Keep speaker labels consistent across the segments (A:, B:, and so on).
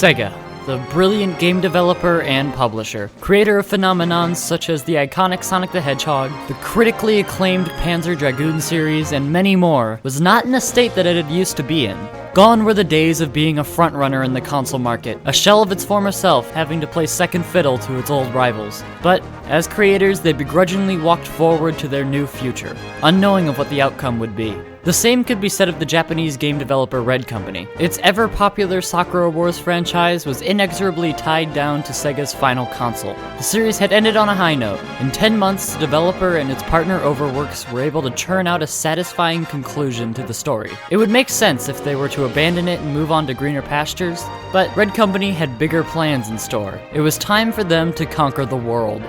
A: Sega, the brilliant game developer and publisher, creator of phenomenons such as the iconic Sonic the Hedgehog, the critically acclaimed Panzer Dragoon series, and many more, was not in a state that it had used to be in. Gone were the days of being a frontrunner in the console market, a shell of its former self having to play second fiddle to its old rivals. But, as creators, they begrudgingly walked forward to their new future, unknowing of what the outcome would be. The same could be said of the Japanese game developer Red Company. Its ever-popular Sakura Wars franchise was inexorably tied down to Sega's final console. The series had ended on a high note. In 10 months, the developer and its partner Overworks were able to churn out a satisfying conclusion to the story. It would make sense if they were to abandon it and move on to greener pastures, but Red Company had bigger plans in store. It was time for them to conquer the world.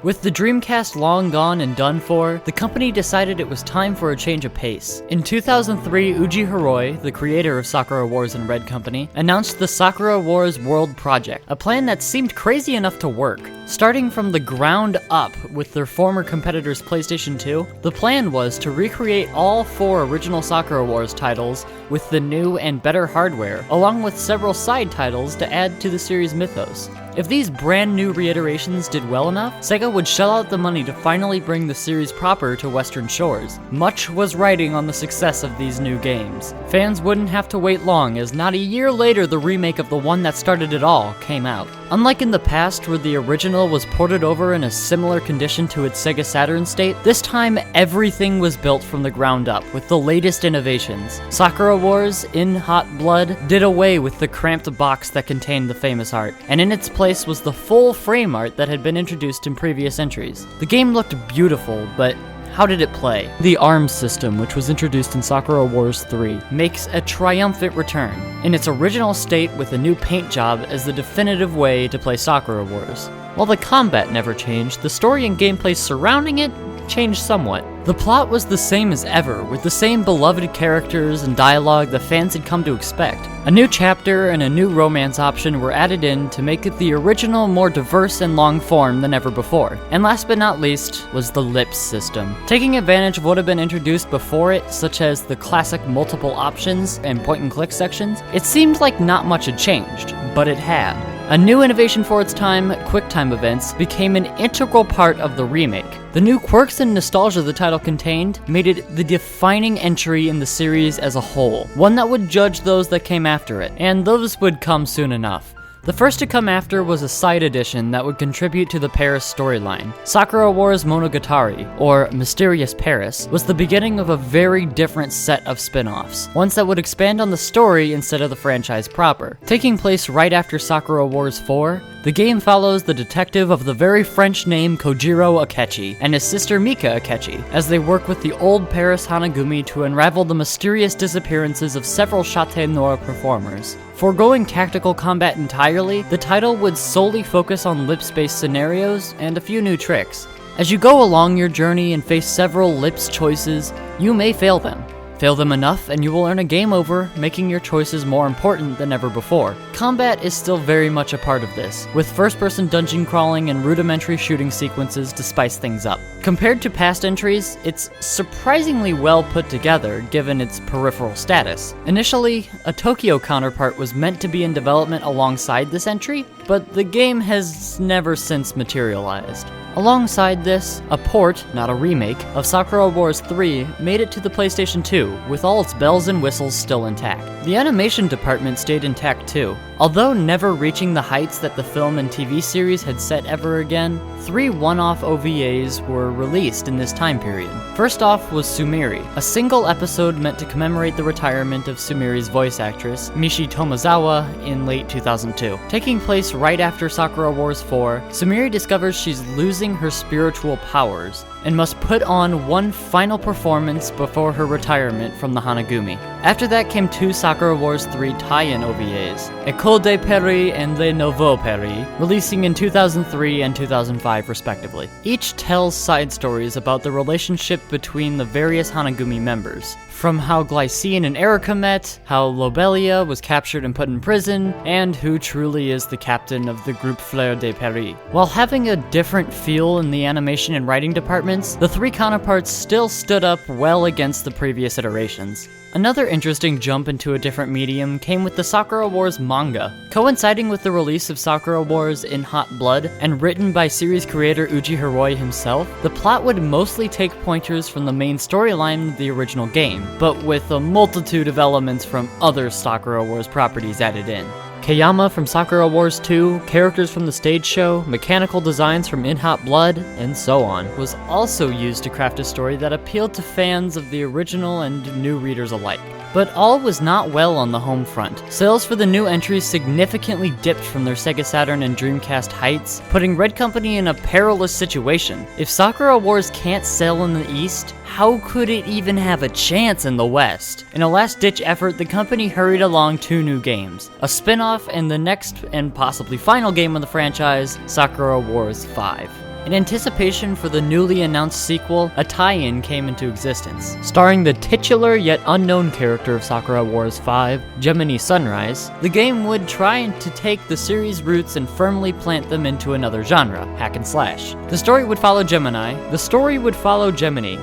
A: With the Dreamcast long gone and done for, the company decided it was time for a change of pace. In 2003, Uji Hiroi, the creator of Sakura Wars and Red Company, announced the Sakura Wars World Project, a plan that seemed crazy enough to work. Starting from the ground up with their former competitor's PlayStation 2, the plan was to recreate all 4 original Sakura Wars titles with the new and better hardware, along with several side titles to add to the series' mythos. If these brand new reiterations did well enough, Sega would shell out the money to finally bring the series proper to Western shores. Much was riding on the success of these new games. Fans wouldn't have to wait long, as not a year later the remake of the one that started it all came out. Unlike in the past where the original was ported over in a similar condition to its Sega Saturn state, this time everything was built from the ground up with the latest innovations. Sakura Wars, in hot blood, did away with the cramped box that contained the famous art, and in its place was the full frame art that had been introduced in previous entries. The game looked beautiful, but how did it play? The ARMS system, which was introduced in Sakura Wars 3, makes a triumphant return, in its original state with a new paint job as the definitive way to play Sakura Wars. While the combat never changed, the story and gameplay surrounding it changed somewhat. The plot was the same as ever, with the same beloved characters and dialogue the fans had come to expect. A new chapter and a new romance option were added in to make it the original more diverse and long form than ever before. And last but not least was the lips system. Taking advantage of what had been introduced before it, such as the classic multiple options and point and click sections, it seemed like not much had changed, but it had. A new innovation for its time, QuickTime events, became an integral part of the remake. The new quirks and nostalgia the title contained made it the defining entry in the series as a whole, one that would judge those that came after it, and those would come soon enough. The first to come after was a side edition that would contribute to the Paris storyline. Sakura Wars Monogatari, or Mysterious Paris, was the beginning of a very different set of spin-offs, ones that would expand on the story instead of the franchise proper. Taking place right after Sakura Wars 4, the game follows the detective of the very French name Kojiro Akechi and his sister Mika Akechi as they work with the old Paris Hanagumi to unravel the mysterious disappearances of several Château Noir performers. Foregoing tactical combat entirely, the title would solely focus on lips-based scenarios and a few new tricks. As you go along your journey and face several lips choices, you may fail them. Fail them enough and you will earn a game over, making your choices more important than ever before. Combat is still very much a part of this, with first-person dungeon crawling and rudimentary shooting sequences to spice things up. Compared to past entries, it's surprisingly well put together given its peripheral status. Initially, a Tokyo counterpart was meant to be in development alongside this entry, but the game has never since materialized. Alongside this, a port, not a remake, of Sakura Wars 3 made it to the PlayStation 2, with all its bells and whistles still intact. The animation department stayed intact too. Although never reaching the heights that the film and TV series had set ever again, 3 one-off OVAs were released in this time period. First off was Sumiri, a single episode meant to commemorate the retirement of Sumiri's voice actress, Mishi Tomozawa, in late 2002. Taking place right after Sakura Wars 4, Sumiri discovers she's losing her spiritual powers, and must put on one final performance before her retirement from the Hanagumi. After that came two Sakura Wars 3 tie-in OVAs, École des Péris and Les Nouveaux Péris, releasing in 2003 and 2005 respectively. Each tells side stories about the relationship between the various Hanagumi members, from how Glycine and Erica met, how Lobelia was captured and put in prison, and who truly is the captain of the group Fleur de Paris. While having a different feel in the animation and writing departments, the three counterparts still stood up well against the previous iterations. Another interesting jump into a different medium came with the Sakura Wars manga. Coinciding with the release of Sakura Wars in Hot Blood, and written by series creator Uji Hiroi himself, the plot would mostly take pointers from the main storyline of the original game, but with a multitude of elements from other Sakura Wars properties added in. Kayama from Sakura Wars 2, characters from the stage show, mechanical designs from In Hot Blood, and so on, was also used to craft a story that appealed to fans of the original and new readers alike. But all was not well on the home front. Sales for the new entries significantly dipped from their Sega Saturn and Dreamcast heights, putting Red Company in a perilous situation. If Sakura Wars can't sell in the East, how could it even have a chance in the West? In a last-ditch effort, the company hurried along two new games, a spin-off and the next and possibly final game of the franchise, Sakura Wars 5. In anticipation for the newly announced sequel, a tie-in came into existence, starring the titular yet unknown character of Sakura Wars 5, Gemini Sunrise. The game would try to take the series' roots and firmly plant them into another genre, hack and slash. The story would follow Gemini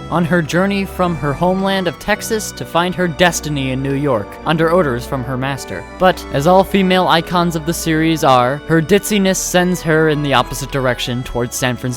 A: on her journey from her homeland of Texas to find her destiny in New York, under orders from her master. But, as all female icons of the series are, her ditziness sends her in the opposite direction towards San Francisco,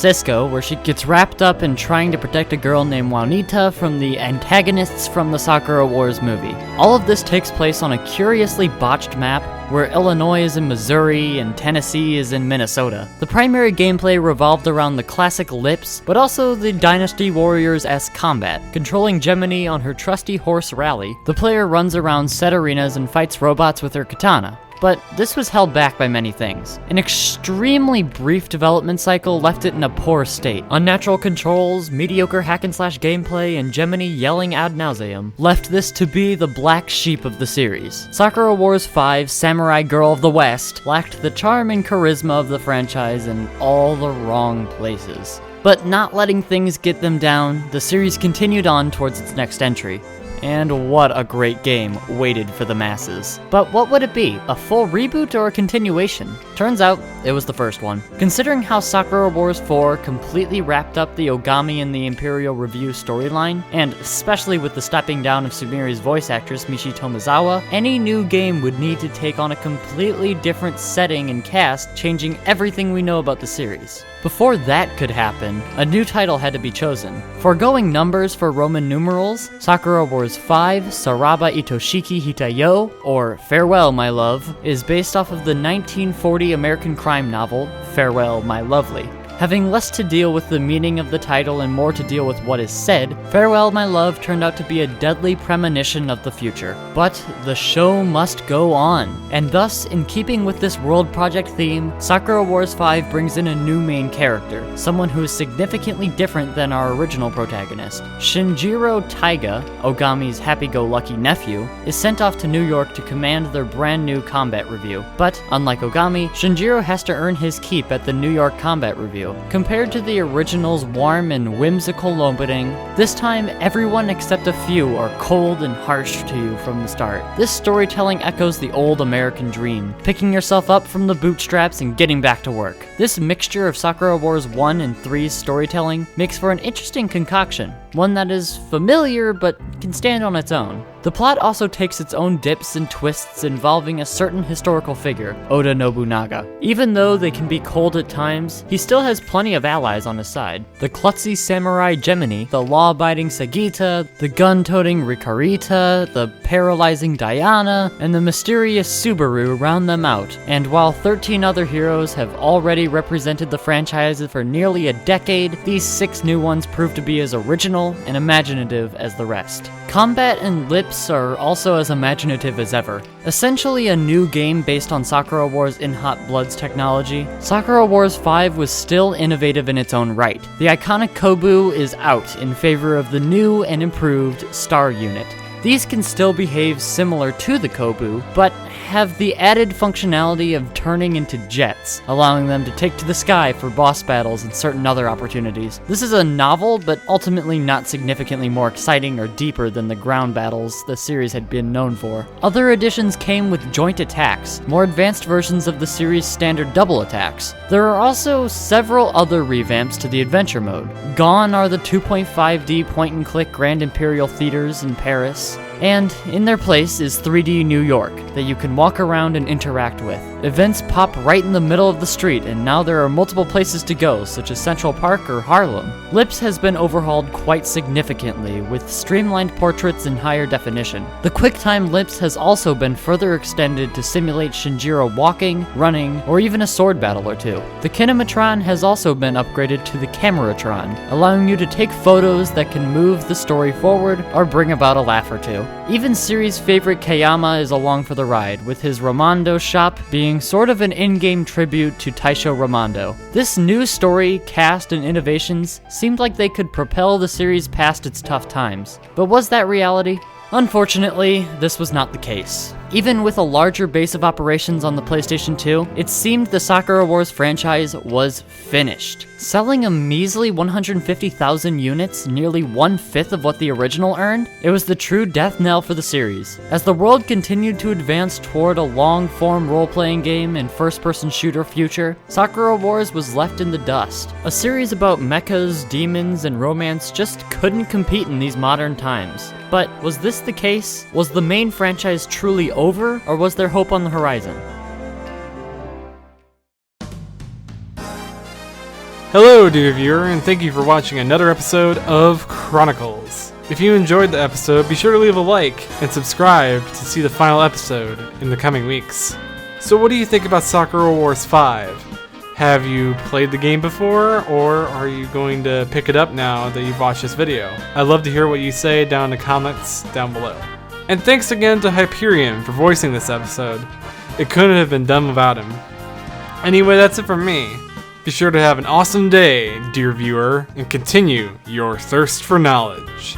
A: where she gets wrapped up in trying to protect a girl named Juanita from the antagonists from the Sakura Wars movie. All of this takes place on a curiously botched map where Illinois is in Missouri and Tennessee is in Minnesota. The primary gameplay revolved around the classic lips, but also the Dynasty Warriors-esque combat. Controlling Gemini on her trusty horse Rally, the player runs around set arenas and fights robots with her katana. But this was held back by many things. An extremely brief development cycle left it in a poor state. Unnatural controls, mediocre hack-and-slash gameplay, and Gemini yelling ad nauseum left this to be the black sheep of the series. Sakura Wars 5, Samurai Girl of the West, lacked the charm and charisma of the franchise in all the wrong places. But not letting things get them down, the series continued on towards its next entry. And what a great game waited for the masses. But what would it be? A full reboot or a continuation? Turns out, it was the first one. Considering how Sakura Wars 4 completely wrapped up the Ogami and the Imperial Review storyline, and especially with the stepping down of Sumiri's voice actress Michi Tomizawa, any new game would need to take on a completely different setting and cast, changing everything we know about the series. Before that could happen, a new title had to be chosen. Foregoing numbers for Roman numerals, Sakura Wars 5, Saraba Itoshiki Hitayo, or Farewell My Love, is based off of the 1940 American crime novel, Farewell My Lovely. Having less to deal with the meaning of the title and more to deal with what is said, Farewell My Love turned out to be a deadly premonition of the future. But the show must go on. And thus, in keeping with this world project theme, Sakura Wars 5 brings in a new main character, someone who is significantly different than our original protagonist. Shinjiro Taiga, Ogami's happy-go-lucky nephew, is sent off to New York to command their brand new combat review. But, unlike Ogami, Shinjiro has to earn his keep at the New York Combat Review. Compared to the original's warm and whimsical opening, this time everyone except a few are cold and harsh to you from the start. This storytelling echoes the old American dream, picking yourself up from the bootstraps and getting back to work. This mixture of Sakura Wars 1 and 3's storytelling makes for an interesting concoction, one that is familiar but can stand on its own. The plot also takes its own dips and twists involving a certain historical figure, Oda Nobunaga. Even though they can be cold at times, he still has plenty of allies on his side. The klutzy samurai Gemini, the law-abiding Sagita, the gun-toting Rikarita, the paralyzing Diana, and the mysterious Subaru round them out. And while 13 other heroes have already represented the franchise for nearly a decade, these 6 new ones prove to be as original and imaginative as the rest. Combat and lips Lips are also as imaginative as ever. Essentially a new game based on Sakura Wars in Hot Blood's technology, Sakura Wars 5 was still innovative in its own right. The iconic Kobu is out in favor of the new and improved Star Unit. These can still behave similar to the Kobu, but have the added functionality of turning into jets, allowing them to take to the sky for boss battles and certain other opportunities. This is a novel, but ultimately not significantly more exciting or deeper than the ground battles the series had been known for. Other additions came with joint attacks, more advanced versions of the series' standard double attacks. There are also several other revamps to the adventure mode. Gone are the 2.5D point-and-click Grand Imperial Theaters in Paris, and in their place is 3D New York that you can walk around and interact with. Events pop right in the middle of the street, and now there are multiple places to go, such as Central Park or Harlem. Lips has been overhauled quite significantly, with streamlined portraits in higher definition. The QuickTime Lips has also been further extended to simulate Shinjiro walking, running, or even a sword battle or two. The Kinematron has also been upgraded to the Cameratron, allowing you to take photos that can move the story forward or bring about a laugh or two. Even series favorite Kayama is along for the ride, with his Ramondo shop being sort of an in-game tribute to Taisho Ramondo. This new story, cast, and innovations seemed like they could propel the series past its tough times. But was that reality? Unfortunately, this was not the case. Even with a larger base of operations on the PlayStation 2, it seemed the Sakura Wars franchise was finished. Selling a measly 150,000 units, nearly 1/5 of what the original earned, it was the true death knell for the series. As the world continued to advance toward a long-form role-playing game and first-person shooter future, Sakura Wars was left in the dust. A series about mechas, demons, and romance just couldn't compete in these modern times. But was this the case? Was the main franchise truly over, or was there hope on the horizon?
B: Hello, dear viewer, and thank you for watching another episode of Chronicles. If you enjoyed the episode, be sure to leave a like and subscribe to see the final episode in the coming weeks. So what do you think about Sakura Wars 5? Have you played the game before, or are you going to pick it up now that you've watched this video? I'd love to hear what you say down in the comments down below. And thanks again to Hyperion for voicing this episode. It couldn't have been done without him. Anyway, that's it from me. Be sure to have an awesome day, dear viewer, and continue your thirst for knowledge.